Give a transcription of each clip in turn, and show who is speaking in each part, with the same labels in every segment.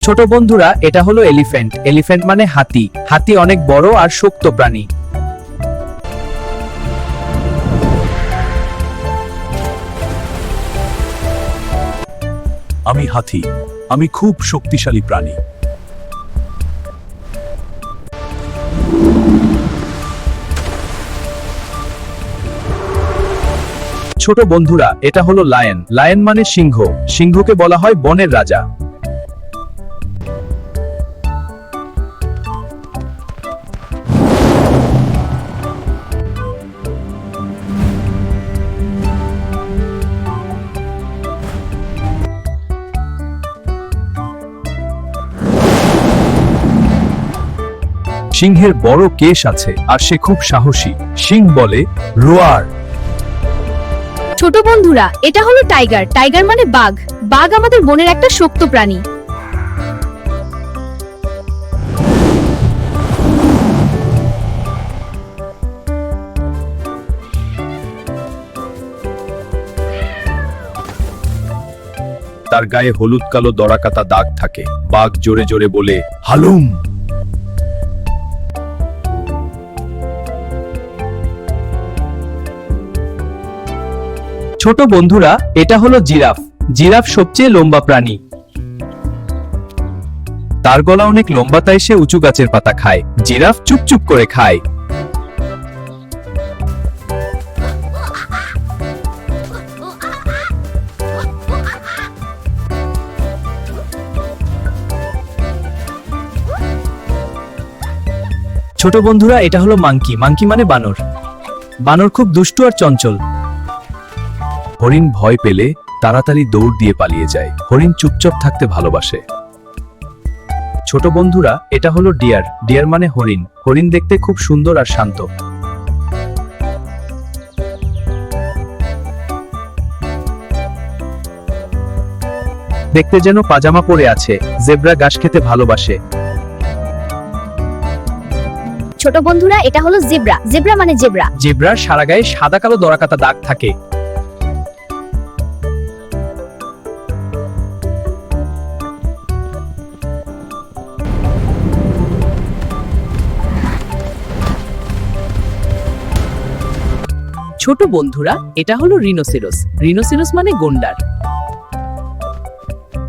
Speaker 1: ছোট বন্ধুরা, এটা হলো এলিফ্যান্ট। এলিফ্যান্ট মানে হাতি। হাতি অনেক বড় আর শক্ত প্রাণী।
Speaker 2: আমি হাতি। আমি খুব শক্তিশালী প্রাণী।
Speaker 1: ছোট বন্ধুরা, এটা হলো লায়ন। লায়ন মানে সিংহ। সিংহকে বলা হয় বনের রাজা। সিংহের বড় কেশ আছে আর সে খুব সাহসী। সিং বলে রোয়ার।
Speaker 3: ছোট বন্ধুরা, এটা হলো টাইগার। টাইগার মানে বাঘ। বাঘ আমাদের বনের একটা শক্ত প্রাণী।
Speaker 2: তার গায়ে হলুদ কালো দড়াকাটা দাগ থাকে। বাঘ জোরে জোরে বলে হালুম।
Speaker 1: ছোট বন্ধুরা, এটা হলো জিরাফ। জিরাফ সবচেয়ে লম্বা প্রাণী। তার গলা অনেক লম্বা, তাই সে উঁচু গাছের পাতা খায়। জিরাফ চুপচুপ করে খায়। ছোট বন্ধুরা, এটা হলো মাংকি। মাংকি মানে বানর। বানর খুব দুষ্টু আর চঞ্চল।
Speaker 2: হরিণ ভয় পেলে তাড়াতাড়ি দৌড় দিয়ে পালিয়ে যায়। হরিণ চুপচাপ থাকতে ভালোবাসে।
Speaker 1: ছোট বন্ধুরা, এটা হলো ডিয়ার। ডিয়ার মানে হরিণ। হরিণ দেখতে খুব সুন্দর আর শান্ত। দেখতে যেন পাজামা পরে আছে। জেব্রা ঘাস খেতে ভালোবাসে।
Speaker 3: ছোট বন্ধুরা, এটা হলো জেব্রা। জেব্রা মানে জেব্রা।
Speaker 1: জেব্রার সারা গায়ে সাদা কালো দড়াকাটা দাগ থাকে। ছোট বন্ধুরা, এটা হলো রিনোসেরস। রিনোসেরস মানে গন্ডার।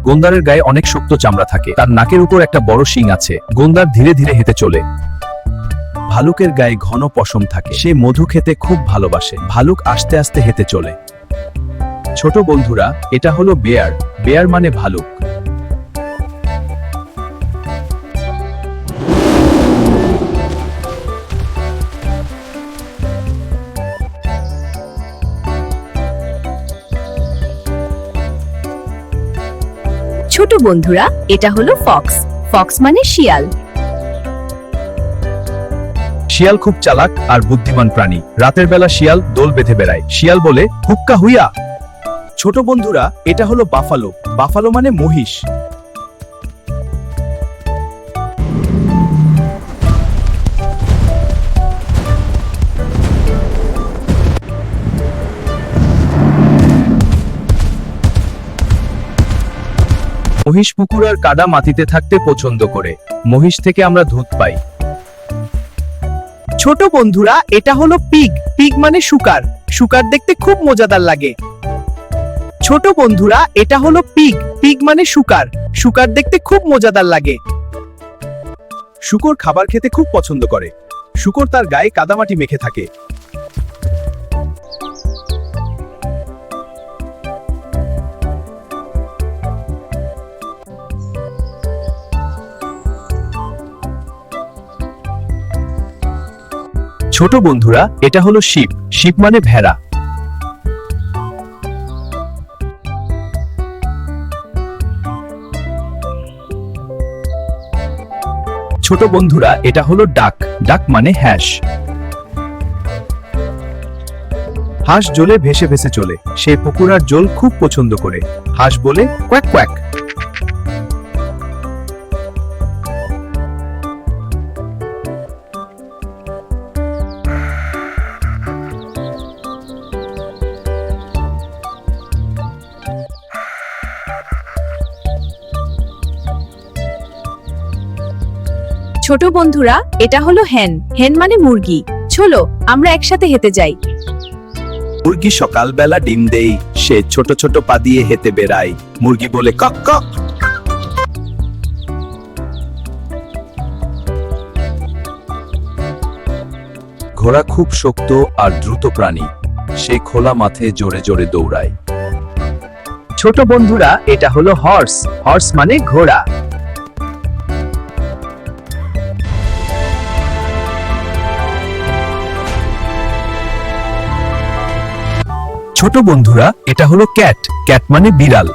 Speaker 2: গোন্দারের গায়ে অনেক শক্ত চামড়া থাকে। তার নাকের উপর একটা বড় শিং আছে। গোন্দার ধীরে ধীরে হেঁটে চলে। ভালুকের গায়ে ঘন পশম থাকে। সে মধু খেতে খুব ভালোবাসে। ভালুক আস্তে আস্তে হেঁটে চলে।
Speaker 1: ছোট বন্ধুরা, এটা হলো বেয়ার। বেয়ার মানে ভালুক।
Speaker 3: ছোট বন্ধুরা, এটা হলো ফক্স। ফক্স মানে শিয়াল।
Speaker 1: শিয়াল খুব চালাক আর বুদ্ধিমান প্রাণী। রাতের বেলা শিয়াল দোল বেঁধে বেড়ায়। শিয়াল বলে হুক্কা হুইয়া। ছোট বন্ধুরা, এটা হলো বাফালো। বাফালো মানে মহিষ। মহিষ পুকুর আর কাদা মাটিতে থাকতে পছন্দ করে। মহিষ থেকে আমরা দুধ পাই। ছোট বন্ধুরা, এটা হলো পিগ। পিগ মানে শুকার। শুকার দেখতে খুব মজাদার লাগে। ছোট বন্ধুরা, এটা হলো পিগ। পিগ মানে শুকার। শুকার দেখতে খুব মজাদার লাগে।
Speaker 2: শূকর খাবার খেতে খুব পছন্দ করে। শূকর তার গায়ে কাদামাটি মেখে থাকে।
Speaker 1: ছোট বন্ধুরা, এটা হলো শিপ। শিপ মানে ভেড়া। ছোট বন্ধুরা, এটা হলো ডাক। ডাক মানে হাঁস। হাঁস জলে ভেসে ভেসে চলে। সে পুকুর আর জল খুব পছন্দ করে। হাঁস বলে কোয়াক কোয়াক।
Speaker 3: ছোট বন্ধুরা এটা হলো হেন হেন মানে মুরগি চলো আমরা একসাথে হেঁটে যাই
Speaker 2: মুরগি সকালবেলা ডিম দেই সে ছোট ছোট পা দিয়ে হেঁটে বেড়ায় মুরগি বলে কক কক ঘোড়া খুব শক্ত আর দ্রুত প্রাণী সে খোলা মাঠে জোরে জোরে দৌড়ায়
Speaker 1: ছোট বন্ধুরা এটা হলো হর্স হর্স মানে ঘোড়া
Speaker 2: ছোট বন্ধুরা এটা হলো ক্যাট ক্যাট মানে বিড়াল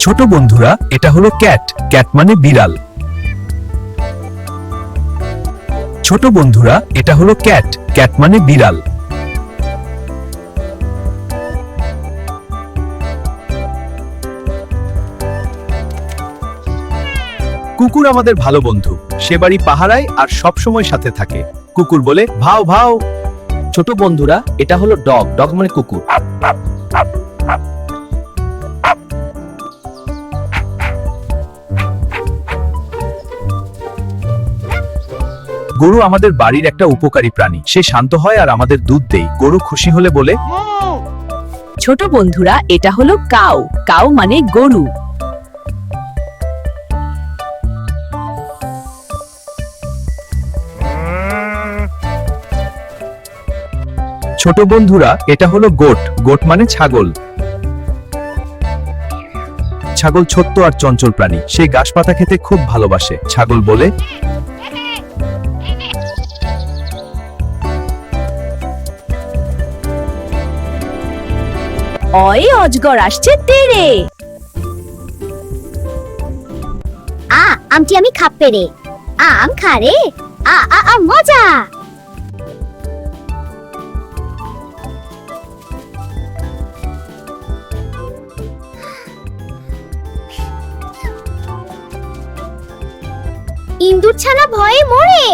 Speaker 2: ছোট বন্ধুরা এটা হলো ক্যাট ক্যাট মানে বিড়াল ছোট বন্ধুরা এটা হলো ক্যাট ক্যাট মানে বিড়াল কুকুর আমাদের ভালো বন্ধু সে বাড়ি পাহারায় আর সব সময় সাথে থাকে কুকুর বলে ভাও ভাও
Speaker 1: ছোট বন্ধুরা এটা হলো ডগ ডগ মানে কুকুর
Speaker 2: গরু আমাদের বাড়ির একটা উপকারী প্রাণী সে শান্ত হয় আর আমাদের দুধ দেয় গরু খুশি হলে বলে
Speaker 3: ছোট বন্ধুরা এটা হলো কাউ কাউ মানে গরু
Speaker 2: ছোট বন্ধুরা এটা হলো গোট গোট মানে ছাগল ছাগল ছোট্ট আর চঞ্চল প্রাণী সে ঘাসপাতা খেতে খুব ভালোবাসে ছাগল বলে
Speaker 3: অয় অজগর আসছে তেরে
Speaker 4: আমটি আমি খাপ্পে রে আম খা রে মজা ইন্দুর ছানা ভয়ে মরে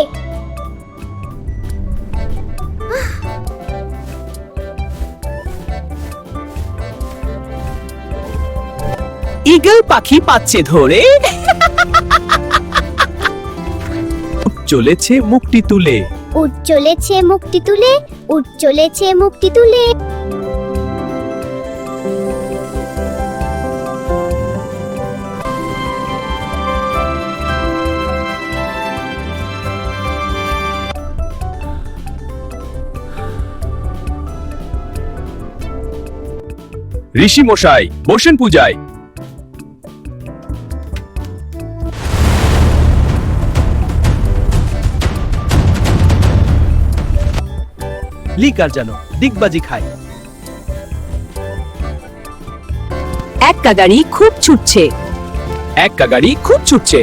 Speaker 1: ঈগল পাখি পাচ্ছে ধরে চলেছে মুখটি তুলে
Speaker 4: উঠ চলেছে মুক্তি তুলে উঠ চলেছে মুক্তি তুলে
Speaker 2: ঋষি মশাই বসেন পূজায়
Speaker 1: লিকার জানো দিগবাজি খায়
Speaker 3: এক কাগাড়ি খুব ছুটছে
Speaker 2: এক গাড়ি খুব ছুটছে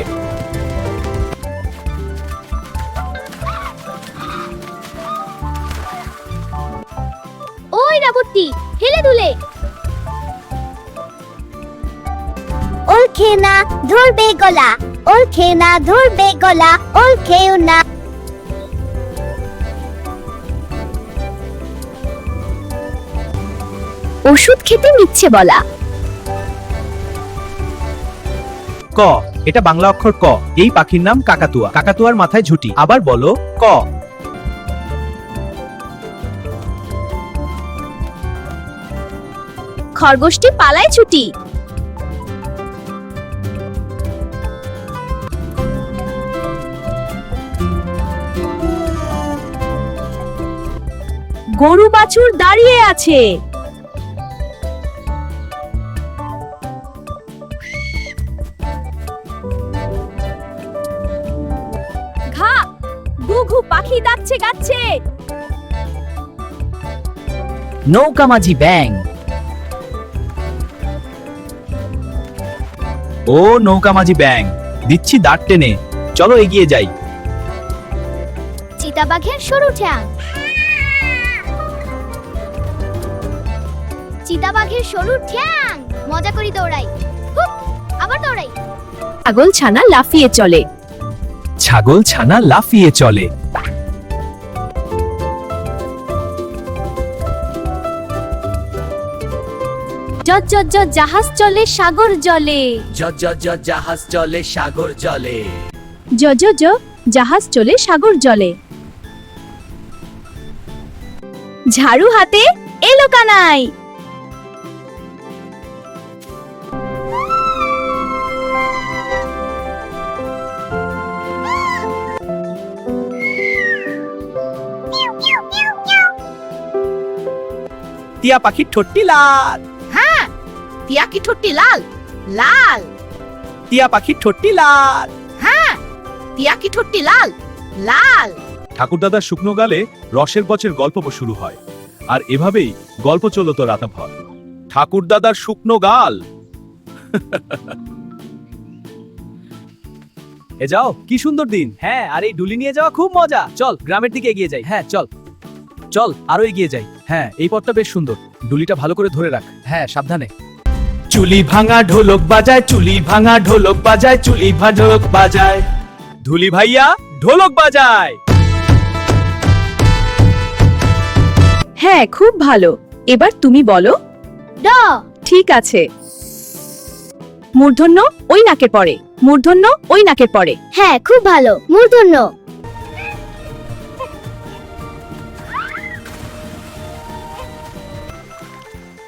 Speaker 4: ওই রাবতী হেলে দুলে ওল খেয়ে না ধরবে গলা ওল খেয়ে না ধরবে গলা ওল খেয়েও না ওষুধ খেতে মিথ্যে বলা
Speaker 1: ক এটা বাংলা অক্ষর ক এই পাখির নাম কাকাতুয়া কাকাতুয়ার মাথায় ঝুঁটি আবার বলো ক
Speaker 3: খরগোশটি পালায় ছুটি গরু বাছুর দাঁড়িয়ে আছে ঘা ঘুঘু পাখি ডাকছে গাচ্ছে
Speaker 1: নৌকা মাঝি ব্যাং
Speaker 2: ও নৌকা মাঝি ব্যাং দিচ্ছি দাঁত টেনে চলো এগিয়ে যাই
Speaker 4: চিতাবাঘের সরু ঠ্যাং চিতাবাঘের সরু ঠ্যাং মজা করি দৌড়াই হুপ, আবার দৌড়াই
Speaker 3: ছাগল ছানা লাফিয়ে চলে
Speaker 2: ছাগল ছানা লাফিয়ে চলে
Speaker 3: জাহাজ চলে সাগর জলে।
Speaker 1: জাহাজ চলে সাগর জলে।
Speaker 3: জাহাজ চলে সাগর জলে। ঝাড়ু হাতে এলো কানাই।
Speaker 1: টিয়া পাখির ঠোঁটটি লাল।
Speaker 3: হ্যাঁ, টিয়া কি ঠোঁটটি লাল? লাল।
Speaker 1: টিয়া পাখির ঠোঁটটি লাল।
Speaker 3: হ্যাঁ, টিয়া কি ঠোঁটটি লাল? লাল।
Speaker 2: ঠাকুরদাদার শুকনো গালে রসের বচের গল্প শুরু হয়, আর এভাবেই গল্প চলত রাতাভর। ঠাকুরদাদার শুকনো গাল।
Speaker 1: এ যাও, কি সুন্দর দিন। হ্যাঁ, আর এই ডুলি নিয়ে যাওয়া খুব মজা। চল গ্রামের দিকে এগিয়ে যাই। হ্যাঁ চল চল, আরো এগিয়ে যাই। হ্যাঁ, এই পথটা বেশ সুন্দর। ডুলিটা ভালো করে ধরে রাখ। হ্যাঁ, সাবধানে। চুলি ভাঙা ঢোলক বাজায়, চুলি ভাঙা ঢোলক বাজায়, চুলি ভাঙা ঢোলক বাজায়। ধুলি ভাইয়া ঢোলক বাজায়।
Speaker 3: হ্যাঁ, খুব ভালো। এবার তুমি বলো।
Speaker 4: ড
Speaker 3: ঠিক আছে। মূর্ধন্য ওই নাকের পরে। মূর্ধন্য ওই নাকের পরে।
Speaker 4: হ্যাঁ, খুব ভালো। মূর্ধন্য।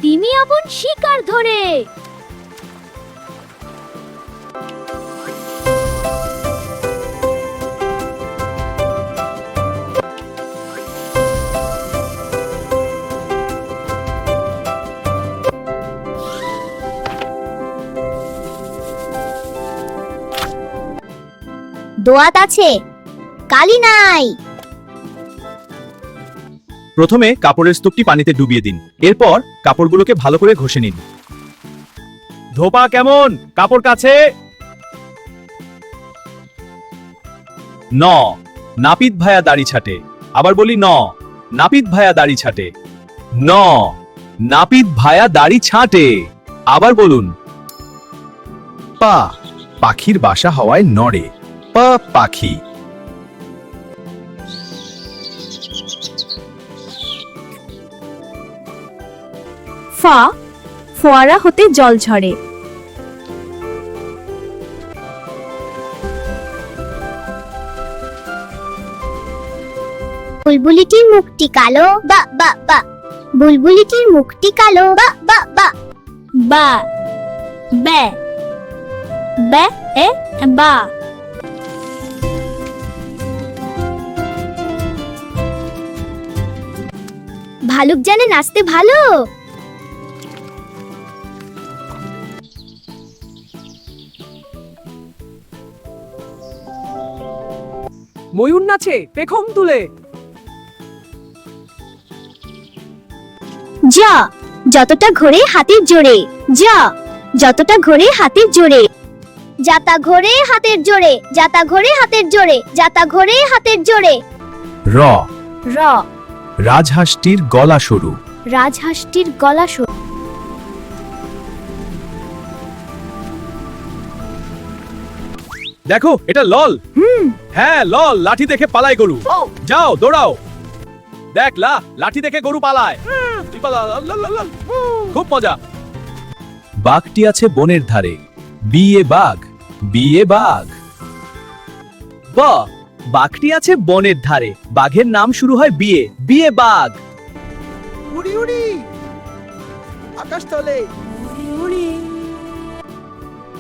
Speaker 3: তিমি আপন শিকার ধরে।
Speaker 4: দোয়াত আছে, কালি নাই।
Speaker 2: প্রথমে কাপড়ের স্তূপটি পানিতে ডুবিয়ে দিন। এরপর কাপড়গুলোকে ভালো করে ঘষে নিন। ধোপা কেমন? কাপড় কাছে। ন নাপিত ভায়া দাড়ি ছাটে। আবার বলি ন নাপিত ভায়া দাড়ি ছাটে। ন নাপিত ভায়া দাড়ি ছাটে। আবার বলুন। পা পাখির বাসা হওয়ায় নড়ে। পা পাখি।
Speaker 3: ফা ফোয়ারা হতে জল ঝরে।
Speaker 4: বুলবুলিটির মুখটি কালো। বা বা বা। বুলবুলিটির মুখটি কালো। বা বা বা।
Speaker 3: বা বে বে এ বা।
Speaker 4: ভালুক জানে নাচতে ভালো।
Speaker 1: ময়ূর নাচে পেখম তুলে।
Speaker 4: যা যতটা ঘোরে হাতের জোরে। যা যতটা ঘোরে হাতের জোরে। যাতা ঘোরে হাতের জোরে। যাতা ঘোরে হাতের জোরে। যাতা ঘোরে হাতের জোরে।
Speaker 2: র
Speaker 4: র
Speaker 2: রাজহাঁসটির গলা সরু।
Speaker 4: রাজহাঁসটির গলা সরু।
Speaker 2: দেখো, এটা লল। হ্যাঁ, লল। লাঠি দেখে পালায় গরু। যাও দৌড়াও। দেখ লাঠি দেখে গরু পালায়। খুব মজা। বাঘটি আছে বনের ধারে। বিয়ে বাঘ। বিয়ে বাঘ।
Speaker 1: ব বাঘটি আছে বনের ধারে। বাঘের নাম শুরু হয় বিয়ে। বিয়ে বাঘ। উড়ি উড়ি আকাশ তলে। উড়ি উড়ি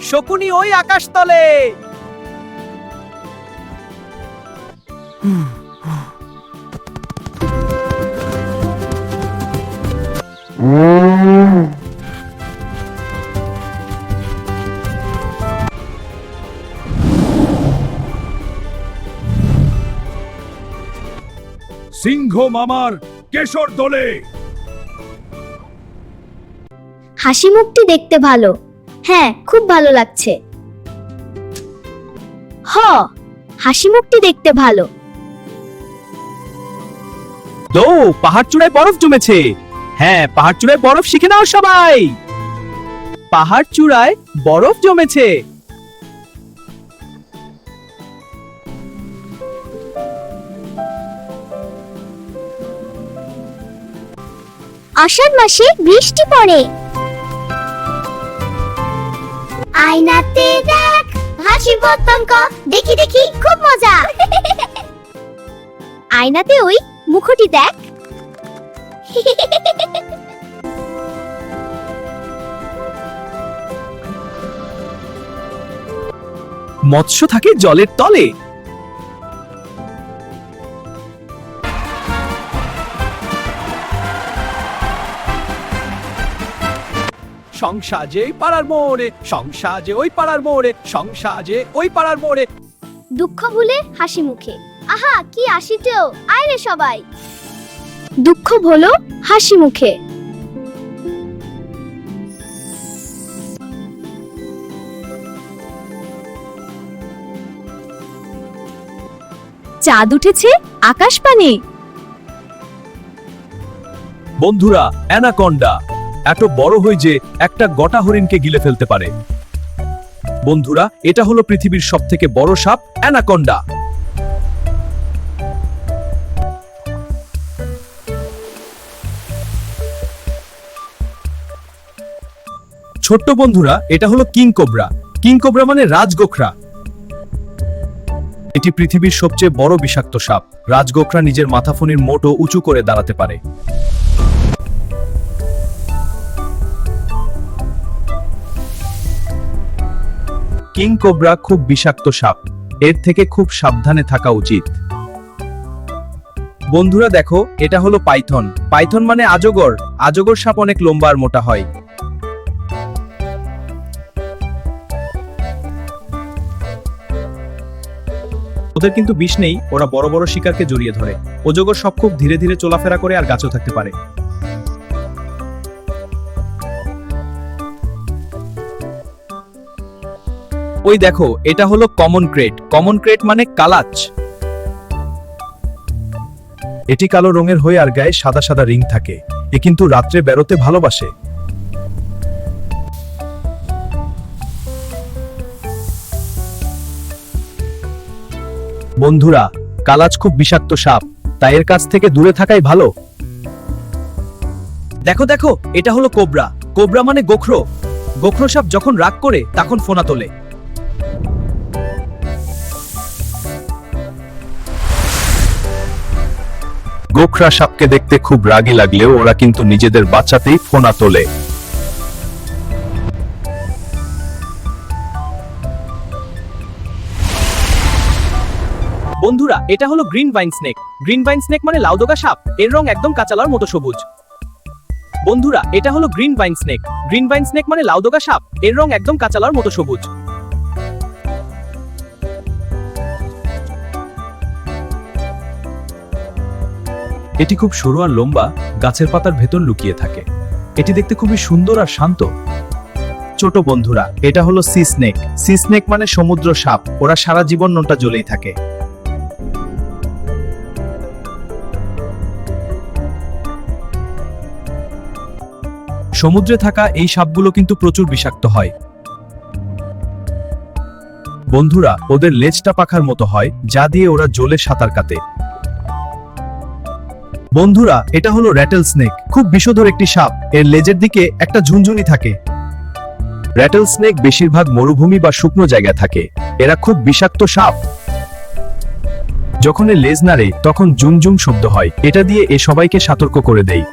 Speaker 1: শকুনি ওই আকাশ তলে।
Speaker 2: সিংহ মামার কেশর দোলে।
Speaker 4: হাসি মুখটি দেখতে ভালো। হ্যাঁ, খুব ভালো লাগছে। হ হাসি মুখটি দেখতে ভালো।
Speaker 1: তো পাহাড় চূড়ায় বরফ জমেছে। হ্যাঁ, পাহাড় চূড়ায় বরফ শিখে নাও সবাই। পাহাড় চূড়ায় বরফ জমেছে।
Speaker 4: আষাঢ় মাসে বৃষ্টি পড়ে। আয়নাতে দেখ হাসি পতঙ্গ, দেখি দেখি খুব মজা। আয়নাতে ওই মুখটি দেখ।
Speaker 2: মৎস্য থাকে জলের তলে।
Speaker 1: সংসাজে পাড়ার মোড়ে, সংসাজে ওই পাড়ার মোড়ে, সংসাজে ওই পাড়ার মোড়ে।
Speaker 4: দুঃখ ভুলে হাসি মুখে, আহা কি আসিতেও, আয় রে সবাই। দুঃখ ভুলো হাসি মুখে।
Speaker 3: চাঁদ উঠেছে আকাশ পানে।
Speaker 2: বন্ধুরা, অ্যানাকন্ডা এত বড় হয় যে একটা গোটা হরিণকে গিলে ফেলতে পারে। বন্ধুরা, এটা হলো পৃথিবীর সবথেকে বড় সাপ, অ্যানাকন্ডা। ছোট্ট বন্ধুরা, এটা হলো কিং কোবরা। কিং কোবরা মানে রাজগোখরা। এটি পৃথিবীর সবচেয়ে বড় বিষাক্ত সাপ। রাজগোখরা নিজের মাথাফনির মোটো উঁচু করে দাঁড়াতে পারে। কিং কোবরা খুব বিষাক্ত সাপ। এর থেকে খুব সাবধানে থাকা উচিত। বন্ধুরা দেখো, এটা হলো পাইথন। পাইথন মানে আজগর। আজগর সাপ অনেক লম্বা আর মোটা হয়। ওদের কিন্তু বিষ নেই, ওরা বড় বড় শিকারকে জড়িয়ে ধরে। অজগর সব খুব ধীরে ধীরে চলাফেরা করে আর গাছেও থাকতে পারে। ওই দেখো, এটা হলো কমন ক্রেট। কমন ক্রেট মানে কালাচ। এটি কালো রঙের হয়ে আর গায়ে সাদা সাদা রিং থাকে। এ কিন্তু রাত্রে বেরোতে ভালোবাসে। বন্ধুরা, কালাচ খুব বিষাক্ত সাপ, তাই এর কাছ থেকে দূরে থাকাই ভালো। দেখো দেখো, এটা হলো কোবরা। কোবরা মানে গোখরো। গোখরো সাপ যখন রাগ করে তখন ফোনা তোলে। গোখরা সাপকে দেখতে খুব রাগী লাগলেও ওরা কিন্তু নিজেদের বাঁচাতেই ফোনা তোলে।
Speaker 1: বন্ধুরা, এটা হলো green vine snake. Green vine snake মানে লাউদোগা সাপ। এর রং একদম কাঁচালার মতো সবুজ। বন্ধুরা, এটা হলো green vine snake. Green vine snake মানে লাউদোগা সাপ। এর রং একদম কাঁচালার মতো সবুজ।
Speaker 2: এটি খুব সরু আর লম্বা, গাছের পাতার ভেতর লুকিয়ে থাকে। এটি দেখতে খুবই সুন্দর আর শান্ত। ছোট বন্ধুরা, এটা হলো সি স্নেক। সি স্নেক মানে সমুদ্র সাপ। ওরা সারা জীবন নোটা জ্বলেই থাকে। সমুদ্রে থাকা এই সাপগুলো কিন্তু প্রচুর বিষাক্ত হয়। বন্ধুরা, ওদের লেজটা পাখার মতো হয়, যা দিয়ে ওরা জলে সাঁতার কাটে। বন্ধুরা, এটা হলো র্যাটেল স্নেক। খুব বিষধর একটি সাপ। এর লেজের দিকে একটা ঝুনঝুনি থাকে। র্যাটেল স্নেক বেশিরভাগ মরুভূমি বা শুকনো জায়গায় থাকে। এরা খুব বিষাক্ত সাপ। যখন এর লেজ নাড়ে তখন জুম শব্দ হয়। এটা দিয়ে এ সবাইকে সতর্ক করে দেয়।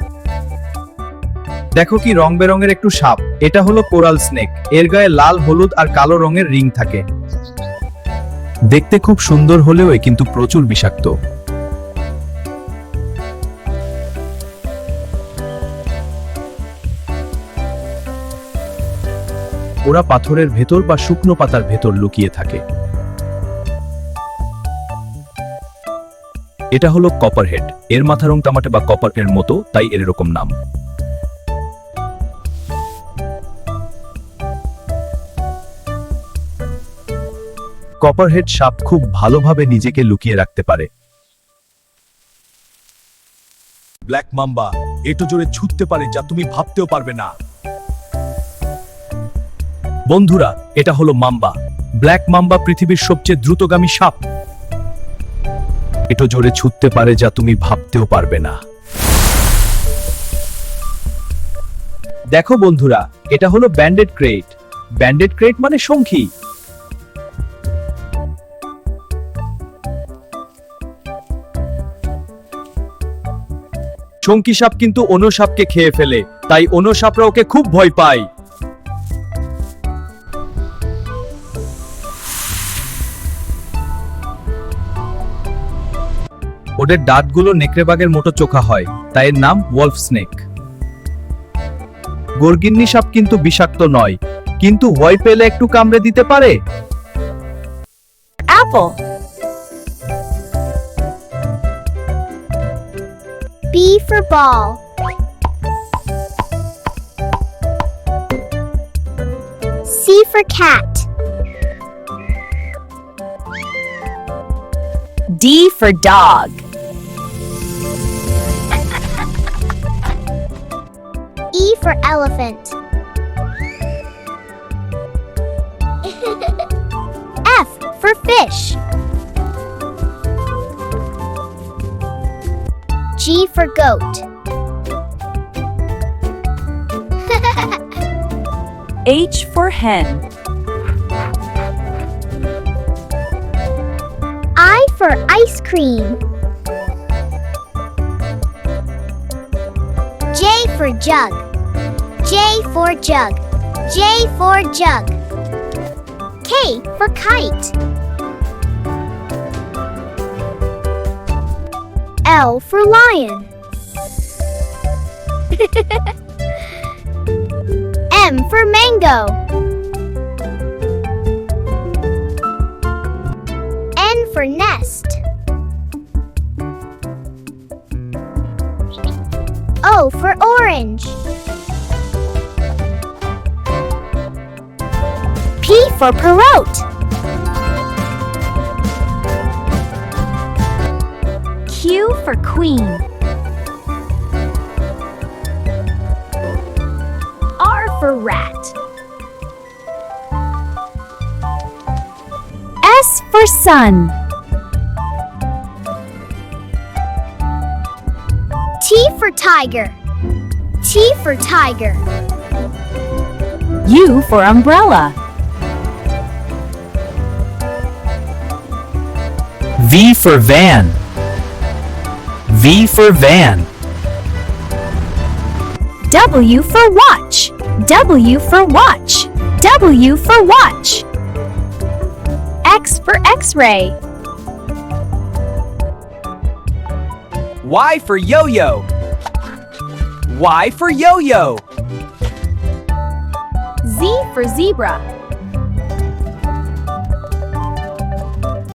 Speaker 2: দেখো কি রং বেরঙের একটু সাপ। এটা হলো কোরাল স্নেক। এর গায়ে লাল, হলুদ আর কালো রঙের রিং থাকে। দেখতে খুব সুন্দর হলেও এ কিন্তু প্রচুর বিষাক্ত। ওরা পাথরের ভেতর বা শুকনো পাতার ভেতর লুকিয়ে থাকে। এটা হলো কপারহেড। এর মাথা রং তামাটে বা কপার এর মতো, তাই এর এরকম নাম। কপারহেড সাপ খুব ভালোভাবে নিজেকে লুকিয়ে রাখতে পারে। ব্ল্যাক মাম্বা এত জোরে ছুটতে পারে যা তুমি ভাবতেও পারবে না। বন্ধুরা, এটা হলো মাম্বা। ব্ল্যাক মাম্বা পৃথিবীর সবচেয়ে দ্রুতগামী সাপ। এত জোরে ছুটতে পারে যা তুমি ভাবতেও পারবে না। দেখো বন্ধুরা, এটা হলো ব্যান্ডেড ক্রেট। ব্যান্ডেড ক্রেট মানে শঙ্খী। শঙ্খী সাপ কিন্তু অন্য সাপকে খেয়ে ফেলে, তাই অন্য সাপরা ওকে খুব ভয় পায়। ওদের দাঁতগুলো নেকড়েবাগের মতো চোখা হয়, তাই এর নাম ওয়ালফ স্নেক। গর্গিন্নি সাপ কিন্তু বিষাক্ত নয়, কিন্তু ভয় পেলে একটু কামড়ে দিতে পারে।
Speaker 3: Apple.
Speaker 4: B for ball. C for cat.
Speaker 3: D for dog.
Speaker 4: E for elephant. F for fish. G for goat.
Speaker 3: H for hen.
Speaker 4: I for ice cream. J for jug. J for jug. J for jug. K for kite. L for lion. M for mango. N for nest. O for orange. P for parrot. Q for queen. R for rat.
Speaker 3: S for sun.
Speaker 4: T for tiger. T for tiger.
Speaker 3: U for umbrella.
Speaker 2: V for van. V for van.
Speaker 3: W for watch. W for watch. W for watch. X for x-ray.
Speaker 1: Y for yo-yo. Y for yo-yo.
Speaker 3: Z for zebra.